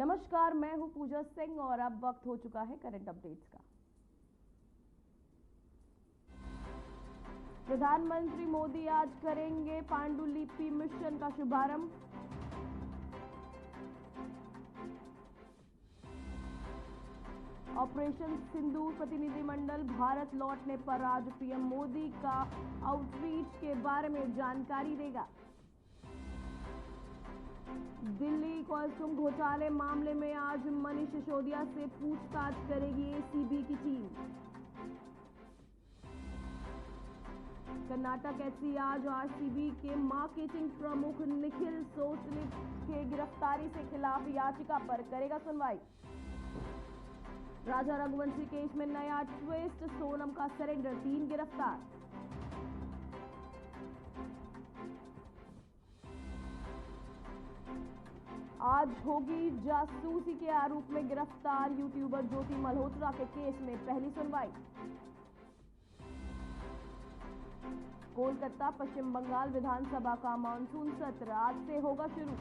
नमस्कार, मैं हूं पूजा सिंह और अब वक्त हो चुका है करंट अपडेट्स का। प्रधानमंत्री मोदी आज करेंगे पांडुलिपि मिशन का शुभारंभ। ऑपरेशन सिंदूर प्रतिनिधिमंडल भारत लौटने पर आज पीएम मोदी का आउटरीच के बारे में जानकारी देगा। दिल्ली कॉस्ट्यूम घोटाले मामले में आज मनीष सिसोदिया से पूछताछ करेगी एसीबी की टीम। कर्नाटक एसपी आज आरसीबी के मार्केटिंग प्रमुख निखिल सोसनिक के गिरफ्तारी से खिलाफ याचिका पर करेगा सुनवाई। राजा रघुवंशी केस में नया ट्विस्ट, सोनम का सरेंडर, 3 गिरफ्तार। आज होगी जासूसी के आरोप में गिरफ्तार यूट्यूबर ज्योति मल्होत्रा के केस में पहली सुनवाई। कोलकाता पश्चिम बंगाल विधानसभा का मानसून सत्र आज से होगा शुरू।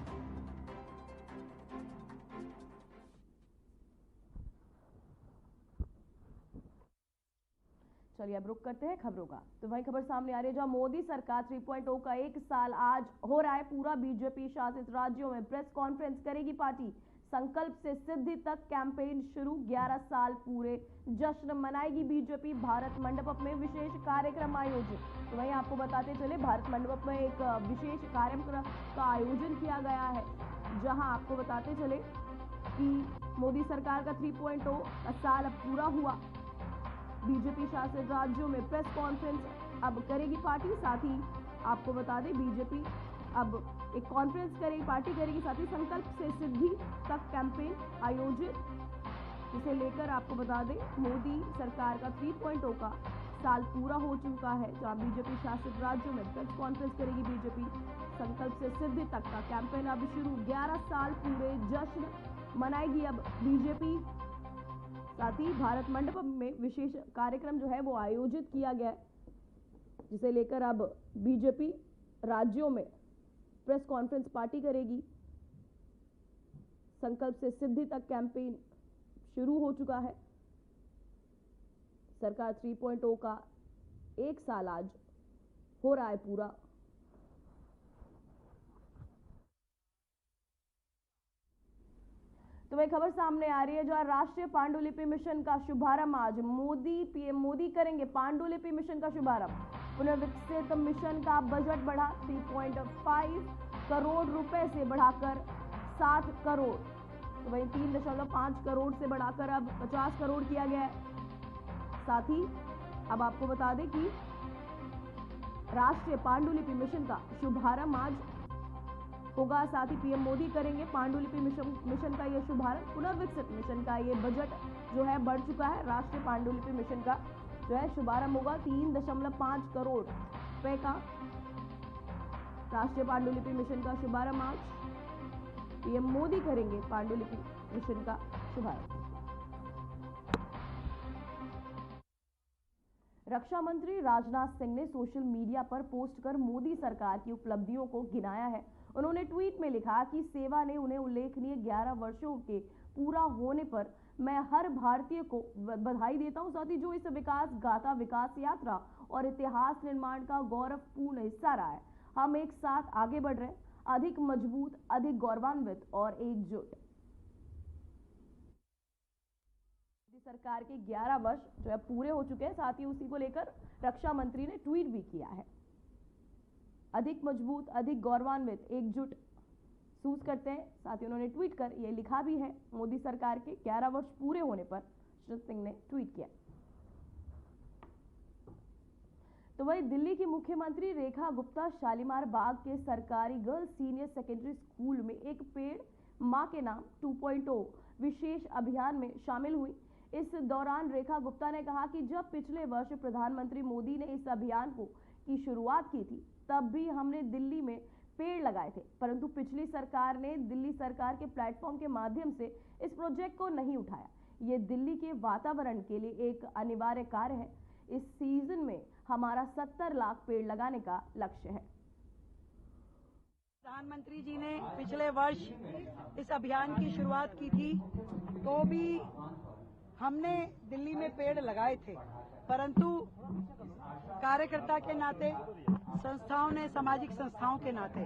चलिए अब रुक करते हैं खबरों का। तो वही खबर सामने आ रही है जहां मोदी सरकार 3.0 का 1 साल आज हो रहा है पूरा। बीजेपी शासित राज्यों में प्रेस कॉन्फ्रेंस करेगी पार्टी। संकल्प से सिद्धि तक कैंपेन शुरू, 11 साल पूरे, जश्न मनाएगी बीजेपी। भारत मंडपम में विशेष कार्यक्रम आयोजित। तो वहीं आपको बताते चले भारत मंडपम में एक विशेष कार्यक्रम का आयोजन किया गया है, जहां आपको बताते चले कि मोदी सरकार का 3.0 का साल अब पूरा हुआ। बीजेपी शासित राज्यों में प्रेस कॉन्फ्रेंस अब करेगी पार्टी। साथ ही आपको बता दें बीजेपी अब एक कॉन्फ्रेंस करेगी, पार्टी करेगी। साथ ही संकल्प से सिद्धि तक कैंपेन आयोजित, जिसे लेकर आपको बता दें मोदी सरकार का 3.0 का साल पूरा हो चुका है। जहां बीजेपी शासित राज्यों में प्रेस कॉन्फ्रेंस करेगी बीजेपी। संकल्प से सिद्धि तक का कैंपेन अब शुरू, 11 साल पूरे, जश्न मनाएगी अब बीजेपी। साथ ही भारत मंडपम में विशेष कार्यक्रम जो है वो आयोजित किया गया है, जिसे लेकर अब बीजेपी राज्यों में प्रेस कॉन्फ्रेंस पार्टी करेगी। संकल्प से सिद्धि तक कैंपेन शुरू हो चुका है। सरकार 3.0 का 1 साल आज हो रहा है पूरा। तो वही खबर सामने आ रही है जहां राष्ट्रीय पांडुलिपि मिशन का शुभारंभ आज पीएम मोदी करेंगे पांडुलिपि मिशन का शुभारंभ। पुनर्विकसित मिशन का बजट बढ़ा 3.5 करोड़ रुपए से बढ़ाकर 60 करोड़। तो वही 3.5 करोड़ से बढ़ाकर अब 50 करोड़ किया गया है। साथ ही अब आपको बता दें कि राष्ट्रीय पांडुलिपि मिशन का शुभारंभ आज होगा। साथ ही पीएम मोदी करेंगे पांडुलिपि मिशन का यह शुभारंभ। पुनर्विकसित मिशन का यह बजट जो है बढ़ चुका है। राष्ट्रीय पांडुलिपि मिशन का जो है शुभारंभ होगा 3.5 करोड़ रुपए का। राष्ट्रीय पांडुलिपि मिशन का शुभारंभ आज पीएम मोदी करेंगे पांडुलिपि मिशन का शुभारंभ। रक्षा मंत्री राजनाथ सिंह ने सोशल मीडिया पर पोस्ट कर मोदी सरकार की उपलब्धियों को गिनाया है। उन्होंने ट्वीट में लिखा कि सेवा ने उन्हें उल्लेखनीय 11 वर्षों के पूरा होने पर मैं हर भारतीय को बधाई देता हूं। साथ ही जो इस विकास गाथा, विकास यात्रा और इतिहास निर्माण का गौरवपूर्ण हिस्सा रहा है, हम एक साथ आगे बढ़ रहे हैं, अधिक मजबूत, अधिक गौरवान्वित और एकजुट। सरकार के 11 वर्ष जो है पूरे हो चुके हैं। साथ ही उसी को लेकर रक्षा मंत्री ने ट्वीट भी किया है, अधिक मजबूत, अधिक गौरवान्वित, एकजुट महसूस करते हैं। साथ ही उन्होंने ट्वीट कर यह लिखा भी है। मोदी सरकार के 11 वर्ष पूरे होने पर श्री सिंह ने ट्वीट किया। तो वही दिल्ली की मुख्यमंत्री रेखा गुप्ता शालीमार बाग के सरकारी गर्ल्स सीनियर सेकेंडरी स्कूल में एक पेड़ मां के नाम 2.0 विशेष अभियान में शामिल हुई। इस दौरान रेखा गुप्ता ने कहा कि जब पिछले वर्ष प्रधानमंत्री मोदी ने इस अभियान की शुरुआत की थी, तब भी हमने दिल्ली में पेड़ लगाए थे, परंतु पिछली सरकार ने दिल्ली सरकार के प्लेटफॉर्म के माध्यम से इस प्रोजेक्ट को नहीं उठाया। ये दिल्ली के वातावरण के लिए एक अनिवार्य कार्य है। इस सीजन में हमारा 70 लाख पेड़ लगाने का लक्ष्य है। प्रधानमंत्री जी ने पिछले वर्ष इस अभियान की शुरुआत की थी, तो भी हमने दिल्ली में पेड़ लगाए थे, परंतु कार्यकर्ता के नाते, संस्थाओं ने, सामाजिक संस्थाओं के नाते,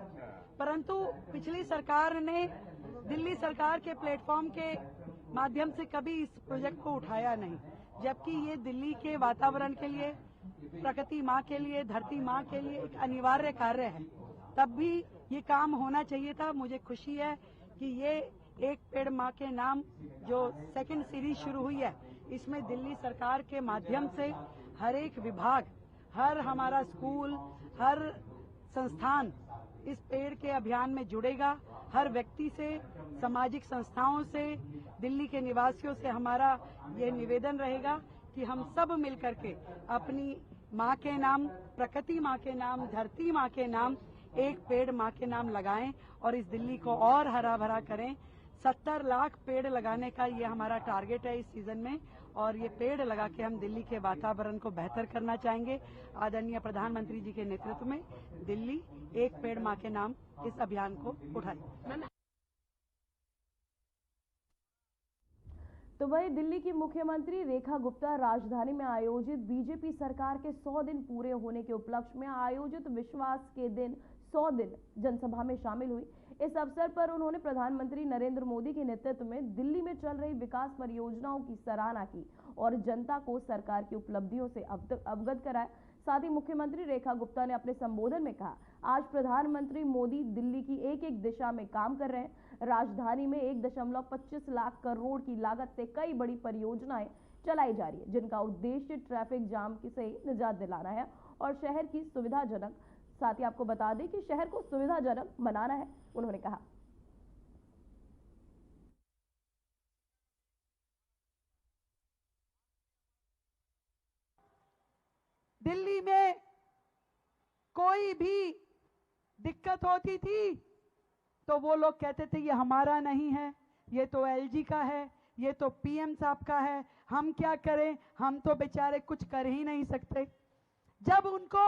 परंतु पिछली सरकार ने दिल्ली सरकार के प्लेटफॉर्म के माध्यम से कभी इस प्रोजेक्ट को उठाया नहीं, जबकि ये दिल्ली के वातावरण के लिए, प्रकृति माँ के लिए, धरती माँ के लिए एक अनिवार्य कार्य है। तब भी ये काम होना चाहिए था। मुझे खुशी है कि ये एक पेड़ माँ के नाम जो सेकंड सीरीज शुरू हुई है, इसमें दिल्ली सरकार के माध्यम से हर एक विभाग, हर हमारा स्कूल, हर संस्थान इस पेड़ के अभियान में जुड़ेगा। हर व्यक्ति से, सामाजिक संस्थाओं से, दिल्ली के निवासियों से हमारा ये निवेदन रहेगा कि हम सब मिलकर के अपनी माँ के नाम, प्रकृति माँ के नाम, धरती माँ के नाम एक पेड़ माँ के नाम लगाएं और इस दिल्ली को और हरा भरा करें। 70 लाख पेड़ लगाने का ये हमारा टारगेट है इस सीजन में, और ये पेड़ लगा के हम दिल्ली के वातावरण को बेहतर करना चाहेंगे। आदरणीय प्रधानमंत्री जी के नेतृत्व में दिल्ली एक पेड़ माँ के नाम इस अभियान को उठाए। तो वही दिल्ली की मुख्यमंत्री रेखा गुप्ता राजधानी में आयोजित बीजेपी सरकार के 100 दिन पूरे होने के उपलक्ष्य में आयोजित विश्वास के दिन 100 दिन जनसभा में शामिल हुई। इस अवसर पर उन्होंने प्रधानमंत्री नरेंद्र मोदी के नेतृत्व में दिल्ली में चल रही विकास परियोजनाओं की सराहना की और जनता को सरकार की उपलब्धियों से अवगत कराया। साथ ही मुख्यमंत्री रेखा गुप्ता ने अपने संबोधन में कहा, आज प्रधानमंत्री मोदी दिल्ली की एक एक दिशा में काम कर रहे हैं। राजधानी में 1.25 लाख करोड़ की लागत से कई बड़ी परियोजनाएं चलाई जा रही है, जिनका उद्देश्य ट्रैफिक जाम से निजात दिलाना है और शहर की सुविधाजनक, साथ ही आपको बता दें कि शहर को सुविधाजनक बनाना है, उन्होंने कहा। दिल्ली में कोई भी दिक्कत होती थी तो वो लोग कहते थे ये हमारा नहीं है, ये तो एलजी का है, ये तो पीएम साहब का है, हम क्या करें, हम तो बेचारे कुछ कर ही नहीं सकते। जब उनको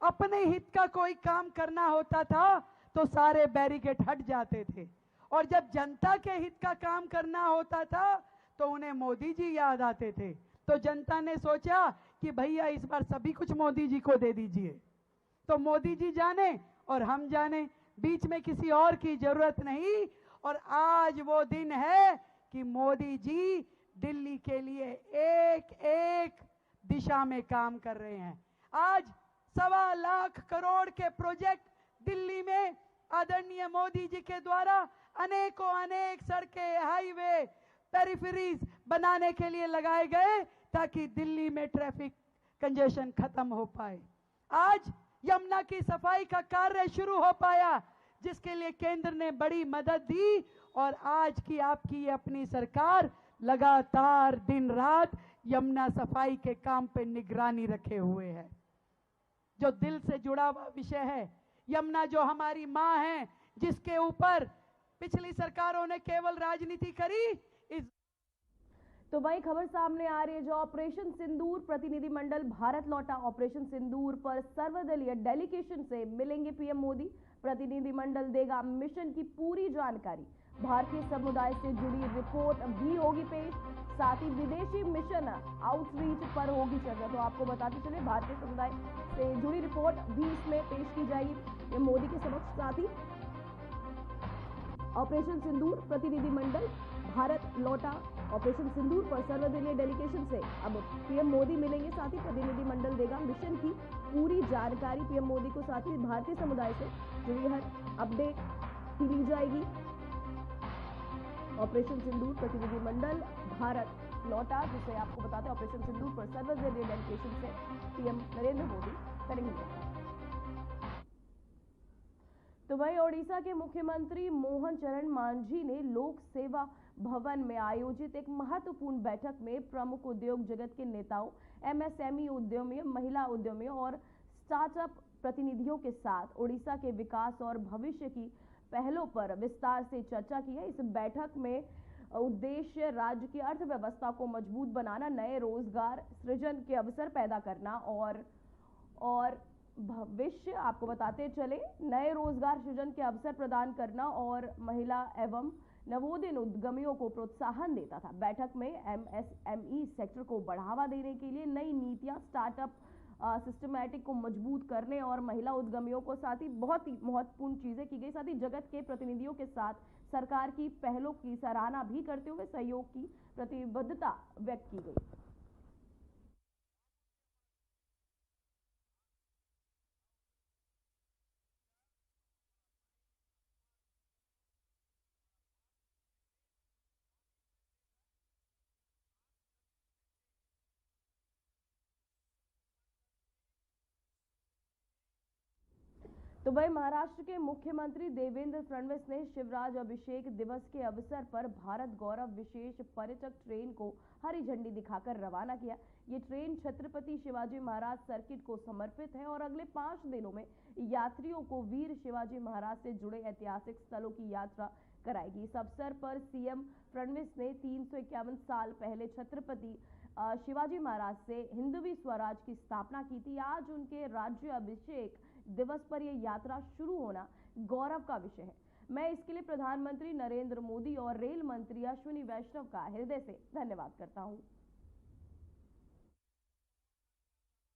अपने हित का कोई काम करना होता था तो सारे बैरिकेड हट जाते थे, और जब जनता के हित का काम करना होता था तो उन्हें मोदी जी याद आते थे। तो जनता ने सोचा कि भैया इस बार सभी कुछ मोदी जी को दे दीजिए। तो मोदी जी जाने और हम जाने, बीच में किसी और की जरूरत नहीं। और आज वो दिन है कि मोदी जी दिल्ली के लिए एक एक दिशा में काम कर रहे हैं। आज 1.25 लाख करोड़ के प्रोजेक्ट दिल्ली में आदरणीय मोदी जी के द्वारा अनेक सड़कें, हाईवे, पेरिफेरीज बनाने के लिए लगाए गए ताकि दिल्ली में ट्रैफिक कंजेशन खत्म हो पाए। आज यमुना की सफाई का कार्य शुरू हो पाया, जिसके लिए केंद्र ने बड़ी मदद दी, और आज की आपकी अपनी सरकार लगातार दिन रात यमुना सफाई के काम पे निगरानी रखे हुए है। जो दिल से जुड़ा हुआ विषय है, यमुना जो हमारी मां है, जिसके ऊपर पिछली सरकारों ने केवल राजनीति करी। तो वही खबर सामने आ रही है, जो ऑपरेशन सिंदूर प्रतिनिधिमंडल भारत लौटा। ऑपरेशन सिंदूर पर सर्वदलीय डेलीगेशन से मिलेंगे पीएम मोदी। प्रतिनिधिमंडल देगा मिशन की पूरी जानकारी। भारतीय समुदाय से जुड़ी रिपोर्ट भी होगी पेश। साथ ही विदेशी मिशन आउटरीच पर होगी चर्चा। तो आपको बताते चले, भारतीय समुदाय से जुड़ी रिपोर्ट भी इसमें पेश की जाएगी ये मोदी के समक्ष। साथ ही ऑपरेशन सिंदूर प्रतिनिधिमंडल भारत लौटा। ऑपरेशन सिंदूर पर सर्वदलीय डेलीगेशन से अब पीएम मोदी मिलेंगे। साथ ही प्रतिनिधिमंडल देगा मिशन की पूरी जानकारी पीएम मोदी को। साथ ही भारतीय समुदाय से जुड़ी हर अपडेट की ली जाएगी। ऑपरेशन सिंदूर प्रतिनिधिमंडल भारत लौटा, जिसे आपको बताते हैं ऑपरेशन सिंदूर पर सर्वदलीय डेलीगेशन से पीएम नरेंद्र मोदी करेंगे। तो वहीं ओडिशा के मुख्यमंत्री मोहन चरण मांझी ने लोक सेवा भवन में आयोजित एक महत्वपूर्ण बैठक में प्रमुख उद्योग जगत के नेताओं, एमएसएमई उद्यमियों, महिला उद्यमियों और स्टार्टअप प्रतिनिधियों के साथ ओडिशा के विकास और भविष्य की पहलों पर विस्तार से चर्चा की है। इस बैठक में उद्देश्य राज्य की अर्थव्यवस्था को मजबूत बनाना, नए रोजगार सृजन के अवसर पैदा करना और भविष्य आपको बताते चले, नए रोजगार सृजन के अवसर प्रदान करना और महिला एवं नवोदित उद्यमियों को प्रोत्साहन देता था। बैठक में एमएसएमई सेक्टर को बढ़ावा देने के लिए नई नीतियां, स्टार्टअप सिस्टमैटिक को मजबूत करने और महिला उद्यमियों को साथ ही बहुत ही महत्वपूर्ण चीजें की गई। साथ ही जगत के प्रतिनिधियों के साथ सरकार की पहलों की सराहना भी करते हुए सहयोग की प्रतिबद्धता व्यक्त की गई। तो वही महाराष्ट्र के मुख्यमंत्री देवेंद्र फडणवीस ने शिवराज अभिषेक दिवस के अवसर पर भारत गौरव विशेष पर्यटक ट्रेन को हरी झंडी दिखाकर रवाना किया। ये ट्रेन छत्रपति शिवाजी महाराज सर्किट को समर्पित है और अगले 5 दिनों में यात्रियों को वीर शिवाजी महाराज से जुड़े ऐतिहासिक स्थलों की यात्रा कराएगी। इस अवसर पर सीएम फडणवीस ने 351 साल पहले छत्रपति शिवाजी महाराज से हिंदवी स्वराज की स्थापना की थी। आज उनके राज्य अभिषेक दिवस पर यह यात्रा शुरू होना गौरव का विषय है। मैं इसके लिए प्रधानमंत्री नरेंद्र मोदी और रेल मंत्री अश्विनी वैष्णव का हृदय से धन्यवाद करता हूं।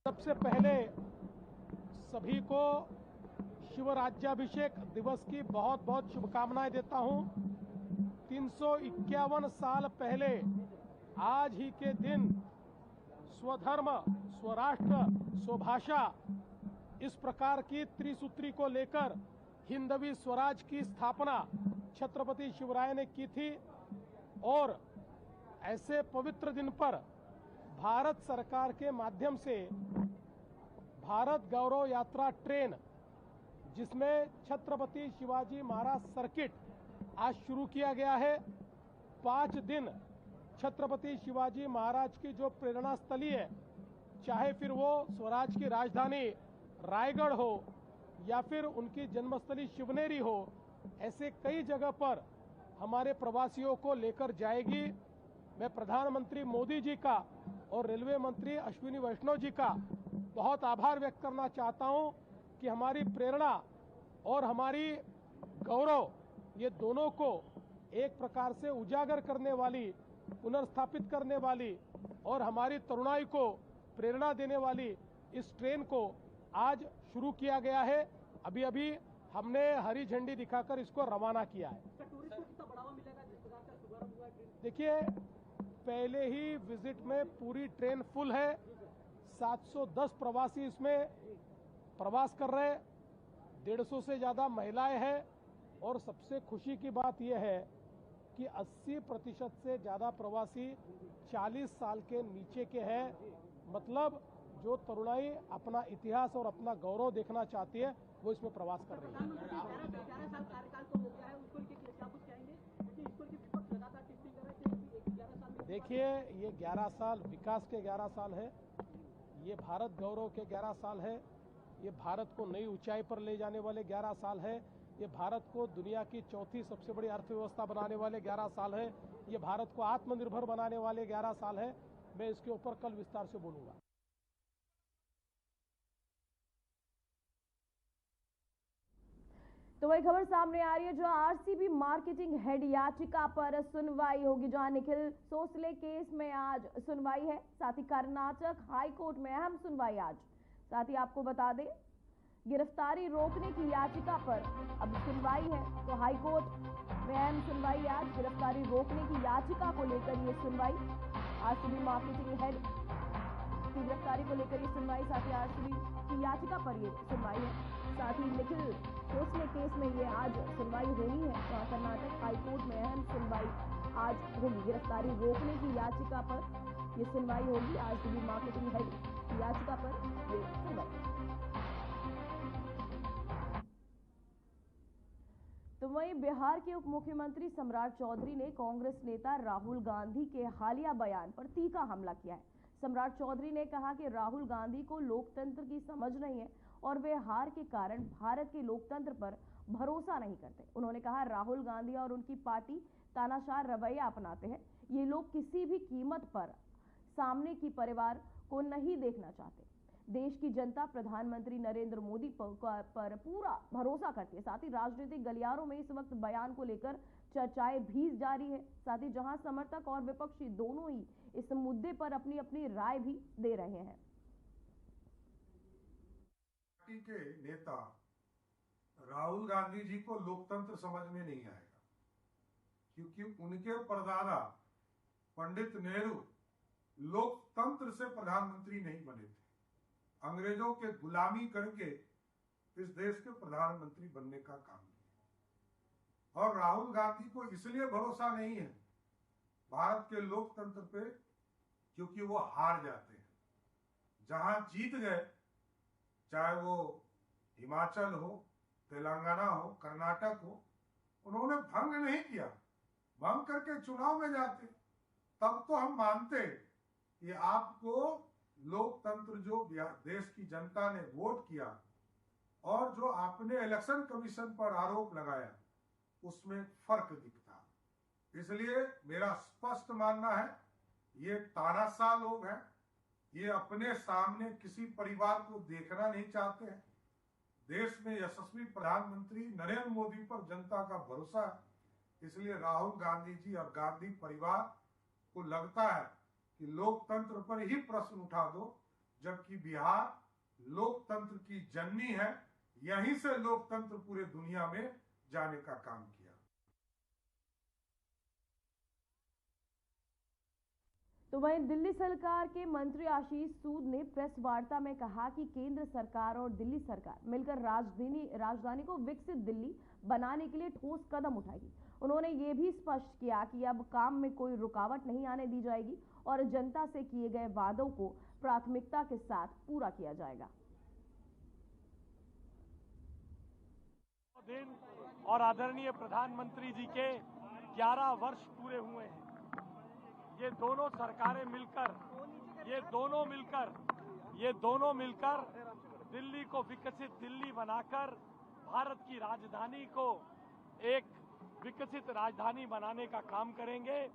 सबसे पहले सभी को शिवराज्याभिषेक दिवस की बहुत बहुत शुभकामनाएं देता हूं। 351 साल पहले आज ही के दिन स्वधर्म, स्वराष्ट्र, स्वभाषा इस प्रकार की त्रिसूत्री को लेकर हिंदवी स्वराज की स्थापना छत्रपति शिवराय ने की थी और ऐसे पवित्र दिन पर भारत सरकार के माध्यम से भारत गौरव यात्रा ट्रेन, जिसमें छत्रपति शिवाजी महाराज सर्किट आज शुरू किया गया है। 5 दिन छत्रपति शिवाजी महाराज की जो प्रेरणा स्थली है, चाहे फिर वो स्वराज की राजधानी रायगढ़ हो या फिर उनकी जन्मस्थली शिवनेरी हो, ऐसे कई जगह पर हमारे प्रवासियों को लेकर जाएगी। मैं प्रधानमंत्री मोदी जी का और रेलवे मंत्री अश्विनी वैष्णव जी का बहुत आभार व्यक्त करना चाहता हूं कि हमारी प्रेरणा और हमारी गौरव, ये दोनों को एक प्रकार से उजागर करने वाली, पुनर्स्थापित करने वाली और हमारी तरुणाई को प्रेरणा देने वाली इस ट्रेन को आज शुरू किया गया है। अभी अभी हमने हरी झंडी दिखाकर इसको रवाना किया है। देखिए, पहले ही विजिट में पूरी ट्रेन फुल है। 710 प्रवासी इसमें प्रवास कर रहे हैं, 150 से ज्यादा महिलाएं हैं और सबसे खुशी की बात यह है कि 80% से ज्यादा प्रवासी 40 साल के नीचे के हैं। मतलब जो तरुणाई अपना इतिहास और अपना गौरव देखना चाहती है, वो इसमें प्रवास कर रही है। देखिए, ये 11 साल विकास के 11 साल है, ये भारत गौरव के 11 साल है, ये भारत को नई ऊंचाई पर ले जाने वाले 11 साल है, ये भारत को दुनिया की चौथी सबसे बड़ी अर्थव्यवस्था बनाने वाले 11 साल है, ये भारत को आत्मनिर्भर बनाने वाले 11 साल है। मैं इसके ऊपर कल विस्तार से बोलूंगा। तो वही खबर सामने आ रही है, जो आरसीबी मार्केटिंग हेड याचिका पर सुनवाई होगी। जहां निखिल सोसले केस में आज सुनवाई है, साथ ही कर्नाटक हाईकोर्ट में अहम सुनवाई आज। साथ ही आपको बता दें, गिरफ्तारी रोकने की याचिका पर अब सुनवाई है, तो हाईकोर्ट में अहम सुनवाई आज। गिरफ्तारी रोकने की याचिका को लेकर ये सुनवाई, आरसीबी मार्केटिंग हेड की गिरफ्तारी को लेकर ये सुनवाई, साथ ही आरसीबी की याचिका पर ये सुनवाई है। साथ ही निखिल सोसले केस में ये आज सुनवाई होनी है। तो कर्नाटक हाईकोर्ट में अहम सुनवाई आज होगी। गिरफ्तारी रोकने की याचिका पर ये सुनवाई होगी। आरसीबी मार्केटिंग हेड की याचिका पर ये सुनवाई। तो वहीं बिहार के उप मुख्यमंत्री सम्राट चौधरी ने कांग्रेस नेता राहुल गांधी के हालिया बयान पर तीखा हमला किया है। सम्राट चौधरी ने कहा कि राहुल गांधी को लोकतंत्र की समझ नहीं है और वे हार के कारण भारत के लोकतंत्र पर भरोसा नहीं करते। उन्होंने कहा, राहुल गांधी और उनकी पार्टी तानाशाह रवैया अपनाते हैं। ये लोग किसी भी कीमत पर सामने की परिवार को नहीं देखना चाहते। देश की जनता प्रधानमंत्री नरेंद्र मोदी पर पूरा भरोसा करती है। साथ ही राजनीतिक गलियारों में इस वक्त बयान को लेकर चर्चाएं भी जारी है। साथ ही जहां समर्थक और विपक्षी दोनों ही इस मुद्दे पर अपनी अपनी राय भी दे रहे हैं। पार्टी के नेता राहुल गांधी जी को लोकतंत्र समझ में नहीं आएगा, क्योंकि उनके परदादा पंडित नेहरू लोकतंत्र से प्रधानमंत्री नहीं बने थे। अंग्रेजों के गुलामी करके इस देश के प्रधानमंत्री बनने का काम किया। और राहुल गांधी को इसलिए भरोसा नहीं है भारत के लोकतंत्र पे, क्योंकि वो हार जाते हैं। जहां जीत गए, चाहे वो हिमाचल हो, तेलंगाना हो, कर्नाटक हो, उन्होंने भंग नहीं किया। भंग करके चुनाव में जाते, तब तो हम मानते कि आपको लोकतंत्र जो देश की जनता ने वोट किया और जो आपने इलेक्शन कमीशन पर आरोप लगाया, उसमें फर्क दिखता। इसलिए मेरा स्पष्ट मानना है, ये तानाशाह लोग हैं, ये अपने सामने किसी परिवार को देखना नहीं चाहते हैं। देश में यशस्वी प्रधानमंत्री नरेंद्र मोदी पर जनता का भरोसा है। इसलिए राहुल गांधी जी और गांधी परिवार को लगता है कि लोकतंत्र पर ही प्रश्न उठा दो, जबकि बिहार लोकतंत्र की जननी है। यहीं से लोकतंत्र पूरे दुनिया में जाने का काम किया। तो वहीं दिल्ली सरकार के मंत्री आशीष सूद ने प्रेस वार्ता में कहा कि केंद्र सरकार और दिल्ली सरकार मिलकर राजधानी को विकसित दिल्ली बनाने के लिए ठोस कदम उठाएगी। उन्होंने ये भी स्पष्ट किया कि अब काम में कोई रुकावट नहीं आने दी जाएगी और जनता से किए गए वादों को प्राथमिकता के साथ पूरा किया जाएगा। दिन और आदरणीय प्रधानमंत्री जी के 11 वर्ष पूरे हुए हैं। ये दोनों सरकारें मिलकर, ये दोनों मिलकर दिल्ली को विकसित दिल्ली बनाकर भारत की राजधानी को एक विकसित राजधानी बनाने का काम करेंगे।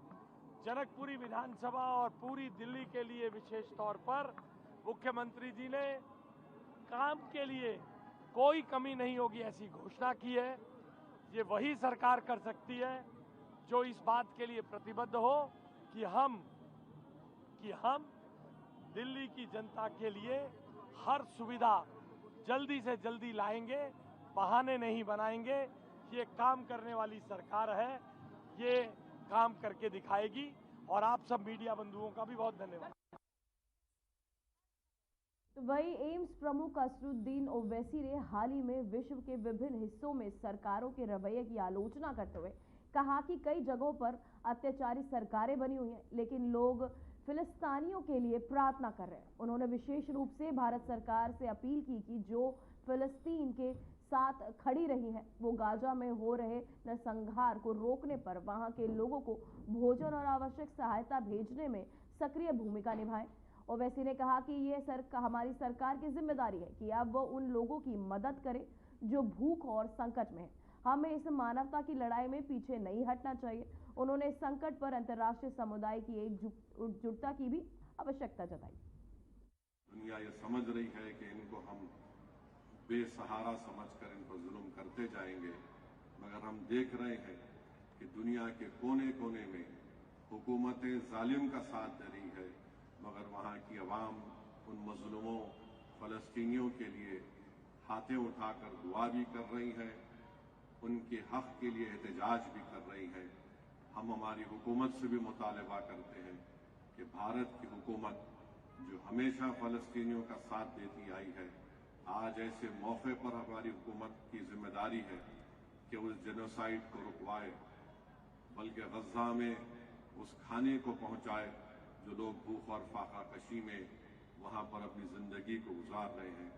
जनकपुरी विधानसभा और पूरी दिल्ली के लिए विशेष तौर पर मुख्यमंत्री जी ने काम के लिए कोई कमी नहीं होगी ऐसी घोषणा की है। ये वही सरकार कर सकती है जो इस बात के लिए प्रतिबद्ध हो कि हम दिल्ली की जनता के लिए हर सुविधा जल्दी से जल्दी लाएंगे, बहाने नहीं बनाएंगे। ये काम करने वाली सरकार है, ये काम करके दिखाएगी। और आप सब मीडिया बंधुओं का भी बहुत धन्यवाद। वहीं एम्स प्रमुख असदुद्दीन ओवैसी ने हाल ही में विश्व के विभिन्न हिस्सों में सरकारों के रवैये की आलोचना करते हुए कहा कि कई जगहों पर अत्याचारी सरकारें बनी हुई हैं, लेकिन लोग फिलिस्तीनियों के लिए प्रार्थना कर रहे हैं। उन्होंने विशेष रूप से भारत सरकार से अपील की कि जो फिलिस्तीन के साथ खड़ी रही हैं, वो गाजा में हो रहे नरसंहार को रोकने पर वहां के लोगों को भोजन और आवश्यक सहायता भेजने में सक्रिय भूमिका निभाएं। ओवैसी ने कहा कि ये हमारी सरकार की जिम्मेदारी है कि अब वो उन लोगों की मदद करे जो भूख और संकट में है। हमें इस मानवता की लड़ाई में पीछे नहीं हटना चाहिए। उन्होंने इस संकट पर अंतर्राष्ट्रीय समुदाय की एकजुटता की भी आवश्यकता जताई। दुनिया ये समझ रही है कि इनको हम बेसहारा समझकर इन पर जुल्म करते जाएंगे, मगर हम देख रहे हैं कि दुनिया के कोने कोने में हुकूमतें जालिम का साथ दे रही है, मगर वहाँ की अवाम उन मजलूमों फलस्तीनियों के लिए हाथें उठाकर दुआ भी कर रही है, उनके हक के लिए एहतजाज भी कर रही है। हम हमारी हुकूमत से भी मुतालबा करते हैं कि भारत की हुकूमत जो हमेशा फलस्तीनियों का साथ देती आई है, आज ऐसे मौके पर हमारी हुकूमत की जिम्मेदारी है कि उस जेनोसाइड को रुकवाए, बल्कि गजा में उस खाने को पहुंचाए जो लोग भूख और फाका कशी में वहां पर अपनी जिंदगी को गुजार रहे हैं।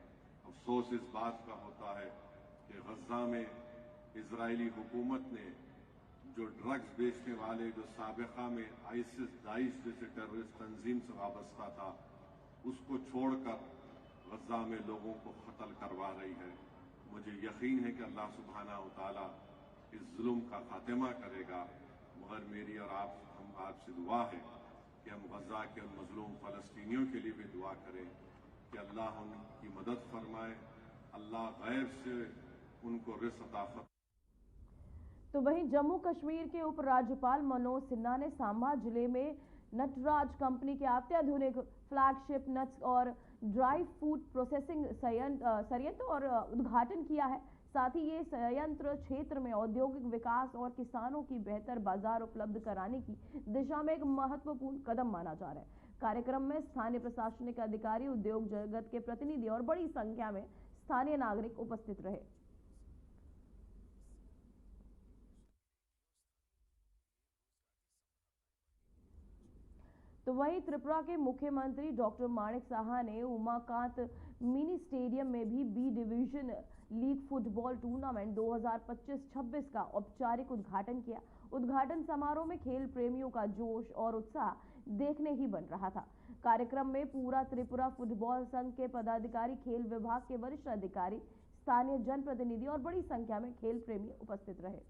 अफसोस इस बात का होता है कि गजा में इजरायली हुकूमत ने जो ड्रग्स बेचने वाले, जो साबिका में आईसिस दाइश जैसे टेररिस्ट तंजीम से वाबस्ता था, उसको छोड़कर गजा में लोगों को कत्ल करवा रही है। मुझे यकीन है कि अल्लाह सुब्हाना व तआला इस जुल्म का खात्मा करेगा, मगर मेरी और आपसे दुआ है कि हम गजा के मजलूम फलस्तीनियों के लिए भी दुआ करें कि कि अल्लाह उनकी मदद फरमाए, अल्लाह गैब से उनको रिज़्क़ अता फरमाए। तो वहीं जम्मू कश्मीर के उपराज्यपाल मनोज सिन्हा ने सांबा जिले में नटराज कंपनी के अत्याधुनिक फ्लैगशिप नट्स और ड्राई फ्रूट प्रोसेसिंग संयंत्र और उद्घाटन किया है। साथ ही ये संयंत्र क्षेत्र में औद्योगिक विकास और किसानों की बेहतर बाजार उपलब्ध कराने की दिशा में एक महत्वपूर्ण कदम माना जा रहा है। कार्यक्रम में स्थानीय प्रशासनिक अधिकारी, उद्योग जगत के प्रतिनिधि और बड़ी संख्या में स्थानीय नागरिक उपस्थित रहे। तो वहीं त्रिपुरा के मुख्यमंत्री डॉक्टर माणिक साहा ने उमाकांत मिनी स्टेडियम में भी B division league football tournament 2025-26 का औपचारिक उद्घाटन किया। उद्घाटन समारोह में खेल प्रेमियों का जोश और उत्साह देखने ही बन रहा था। कार्यक्रम में पूरा त्रिपुरा फुटबॉल संघ के पदाधिकारी, खेल विभाग के वरिष्ठ अधिकारी, स्थानीय जनप्रतिनिधि और बड़ी संख्या में खेल प्रेमी उपस्थित रहे।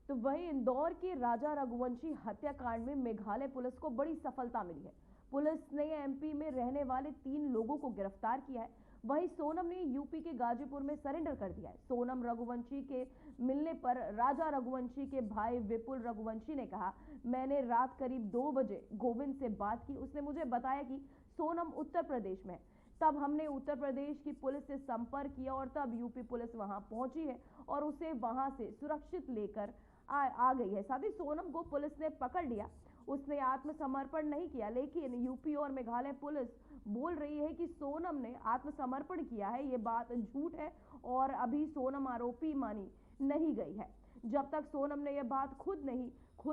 तो वहीं इंदौर के राजा रघुवंशी हत्याकांड में मेघालय पुलिस को बड़ी सफलता मिली है। पुलिस ने एमपी में रहने वाले 3 लोगों को गिरफ्तार किया है। वहीं सोनम ने यूपी के गाजीपुर में सरेंडर कर दिया है। सोनम रघुवंशी के मिलने पर राजा रघुवंशी के भाई विपुल रघुवंशी ने कहा, मैंने रात करीब 2 बजे गोविंद से बात की। उसने मुझे बताया कि सोनम उत्तर प्रदेश में है। तब हमने उत्तर प्रदेश की पुलिस से संपर्क किया और तब यूपी पुलिस वहां पहुंची है और उसे वहां से सुरक्षित लेकर आ गई है। साथ ही सोनम को पुलिस ने पकड़ लिया। उसने आत्मसमर्पण नहीं किया, लेकिन यूपी और मेघालय पुलिस बोल रही है कि सोनम ने आत्मसमर्पण किया है। ये बात झूठ है और अभी सोनम आरोपी मानी नहीं गई है। जब तक सोनम ने यह बात खुद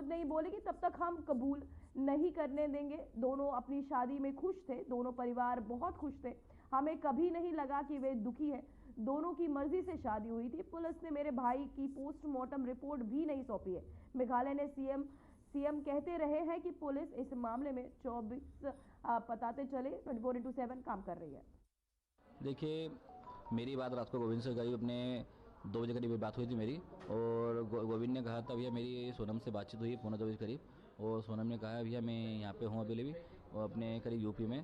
नहीं बोलेगी तब तक हम कबूल नहीं करने देंगे। दोनों अपनी शादी में खुश थे, दोनों परिवार बहुत खुश थे। हमें कभी नहीं लगा कि वे दुखी है। दोनों की मर्जी से शादी हुई थी। पुलिस ने मेरे भाई की पोस्टमार्टम रिपोर्ट भी नहीं सौंपी है। मेघालय ने सीएम कहते रहे हैं कि पुलिस इस मामले में 24 बताते चले 24/7 काम कर रही है। देखिए, मेरी बात रात को गोविंद से करीब अपने 2 बजे करीब बात हुई थी मेरी, और गोविंद ने कहा था भैया मेरी सोनम से बातचीत हुई 2:45 बजे करीब, और सोनम ने कहा भैया मैं यहाँ पे हूँ अभी और अपने करीब यूपी में।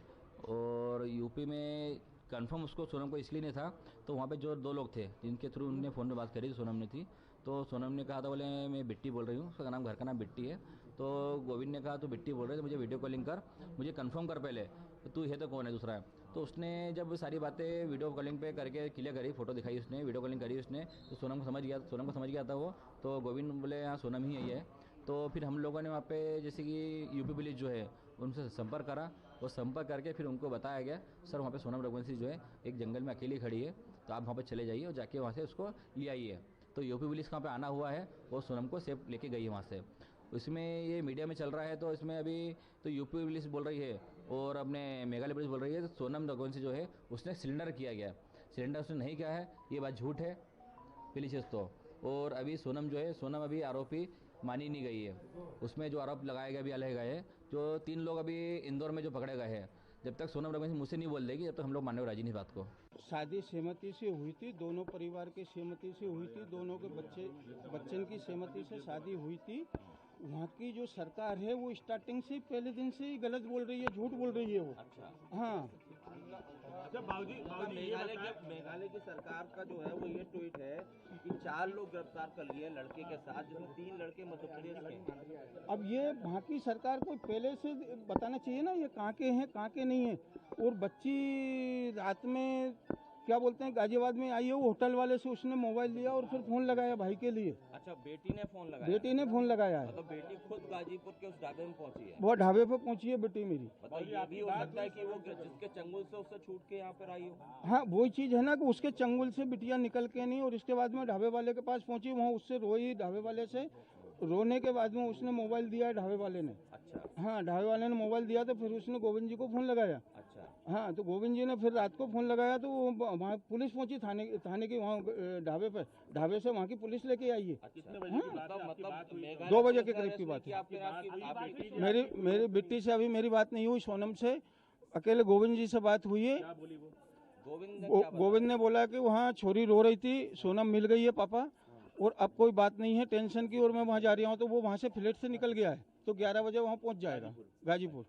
और यूपी में कंफर्म उसको सोनम को इसलिए नहीं था, तो वहाँ पे जो 2 लोग थे जिनके थ्रू उन्होंने फ़ोन पे बात करी सोनम ने थी, तो सोनम ने कहा था बोले मैं बिट्टी बोल रही हूँ, उसका नाम घर का नाम बिट्टी है। तो गोविंद ने कहा तो बिट्टी बोल रहे थे, मुझे वीडियो कॉलिंग कर, मुझे कंफर्म कर पहले तो तू है तो कौन है दूसरा है। तो उसने जब सारी बातें वीडियो कॉलिंग पे करके क्लियर करी, फोटो दिखाई उसने, वीडियो कॉलिंग करी उसने, तो सोनम को समझ गया था वो। तो गोविंद बोले हाँ सोनम ही है। तो फिर हम लोगों ने वहाँ पे जैसे कि यूपी पुलिस जो है उनसे संपर्क करा, और संपर्क करके फिर उनको बताया गया सर वहाँ पे सोनम रघुवंशी जो है एक जंगल में अकेली खड़ी है, तो आप वहाँ पे चले जाइए और जाके वहाँ से उसको ले आइए। तो यूपी पुलिस वहाँ पे आना हुआ है और सोनम को सेफ लेके गई है वहाँ से। इसमें ये मीडिया में चल रहा है, तो इसमें अभी तो यूपी पुलिस बोल रही है और अपने मेघालय पुलिस बोल रही है सोनम रघुवंशी जो है उसने सिलेंडर किया गया। सिलेंडर उसने नहीं किया है, ये बात झूठ है पहली चीज़ तो। और अभी सोनम जो है, सोनम अभी आरोपी मानी नहीं गई है। उसमें जो आरोप लगाए गए अभी अलग गए हैं, जो 3 लोग अभी इंदौर में जो पकड़े गए हैं, जब तक सोनम रघुवंशी मुझसे नहीं बोल देगी जब तक हम लोग मानने को राजी नहीं बात को। शादी सहमति से हुई थी, दोनों परिवार की सहमति से हुई थी, दोनों के बच्चन की सहमति से शादी हुई थी। वहाँ की जो सरकार है वो स्टार्टिंग से पहले दिन से ही गलत बोल रही है, झूठ बोल रही है वो। अच्छा हाँ। अच्छा मेघालय की सरकार का जो है वो ये ट्वीट है कि 4 लोग गिरफ्तार कर लिए लड़के के साथ, जिसमें 3 लड़के मध्य प्रदेश के। अब ये वहाँ की सरकार को पहले से बताना चाहिए ना ये कहाँ के हैं कहाँ के नहीं है। और बच्ची रात में क्या बोलते हैं गाजियाबाद में आई है, वो होटल वाले से उसने मोबाइल लिया और फिर फोन लगाया भाई के लिए। अच्छा बेटी ने फोन लगाया? बेटी ने फोन लगाया है। मतलब बेटी खुद गाजीपुर के उस ढाबे में पहुंची है? वो ढाबे पे पहुंची है बेटी मेरी। मतलब ये भी हो सकता है कि वो जिसके चंगुल से उससे छूट के यहाँ पर आई हो। हाँ वही चीज है ना कि उसके चंगुल से बिटिया निकल के नहीं, और इसके बाद में ढाबे वाले के पास पहुंची, वहाँ उससे रोई, ढाबे वाले से रोने के बाद में उसने मोबाइल दिया ढाबे वाले ने। अच्छा। हाँ ढाबे वाले ने मोबाइल दिया तो फिर उसने गोविंद जी को फोन लगाया। अच्छा। हाँ तो गोविंद जी ने फिर रात को फोन लगाया तो वहाँ पुलिस पहुंची थाने की वहाँ ढाबे पे, ढाबे से वहाँ की पुलिस लेके आई है। कितने बजे की बात है? मतलब 2 बजे के करीब की बात है। मेरी बिट्टी से अभी मेरी बात नहीं हुई, सोनम से अकेले गोविंद जी से बात हुई है। गोविंद ने बोला कि वहाँ छोरी रो रही थी, सोनम मिल गई है पापा, और अब कोई बात नहीं है टेंशन की, और मैं वहाँ जा रही हूँ। तो वो वहाँ से फ्लैट से निकल गया है, तो 11 बजे वहाँ पहुँच जाएगा गाजीपुर।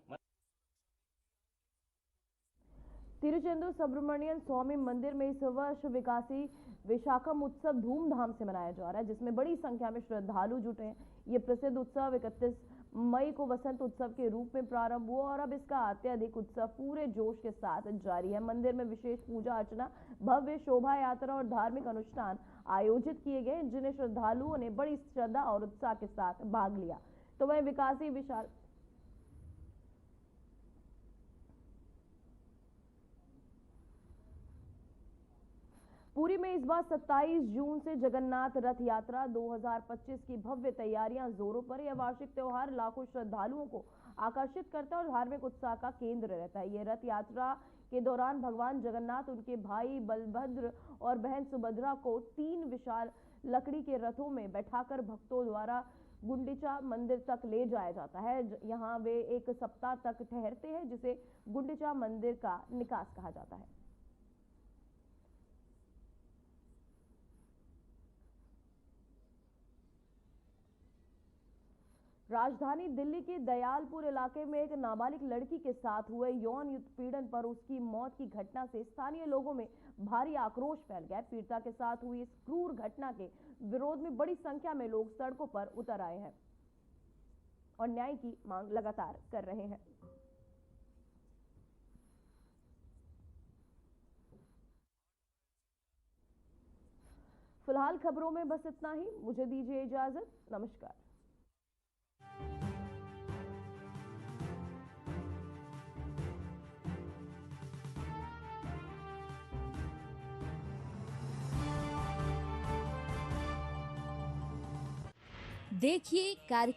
तिरुचेंदूर सुब्रमण्यन स्वामी मंदिर में इस वर्ष विकासी विशाखम उत्सव धूमधाम से मनाया जा रहा है, जिसमें बड़ी संख्या में श्रद्धालु जुटे हैं। ये प्रसिद्ध उत्सव 31 मई को वसंत उत्सव के रूप में प्रारंभ हुआ और अब इसका अत्यधिक उत्सव पूरे जोश के साथ जारी है। मंदिर में विशेष पूजा अर्चना, भव्य शोभा यात्रा और धार्मिक अनुष्ठान आयोजित किए गए, जिन्हें श्रद्धालुओं ने बड़ी श्रद्धा और उत्साह के साथ भाग लिया। तो वह विकासी विशाल पुरी में इस बार 27 जून से जगन्नाथ रथ यात्रा 2025 की भव्य तैयारियां जोरों पर। यह वार्षिक त्योहार लाखों श्रद्धालुओं को आकर्षित करता है और धार्मिक उत्साह का केंद्र रहता है। यह रथ यात्रा के दौरान भगवान जगन्नाथ, उनके भाई बलभद्र और बहन सुभद्रा को 3 विशाल लकड़ी के रथों में बैठाकर भक्तों द्वारा गुंडिचा मंदिर तक ले जाया जाता है। यहाँ वे 1 सप्ताह तक ठहरते हैं, जिसे गुंडिचा मंदिर का निकास कहा जाता है। राजधानी दिल्ली के दयालपुर इलाके में एक नाबालिग लड़की के साथ हुए यौन उत्पीड़न पर उसकी मौत की घटना से स्थानीय लोगों में भारी आक्रोश फैल गया। पीड़िता के साथ हुई इस क्रूर घटना के विरोध में बड़ी संख्या में लोग सड़कों पर उतर आए हैं और न्याय की मांग लगातार कर रहे हैं। फिलहाल खबरों में बस इतना ही। मुझे दीजिए इजाजत। नमस्कार। देखिए कार्यक्रम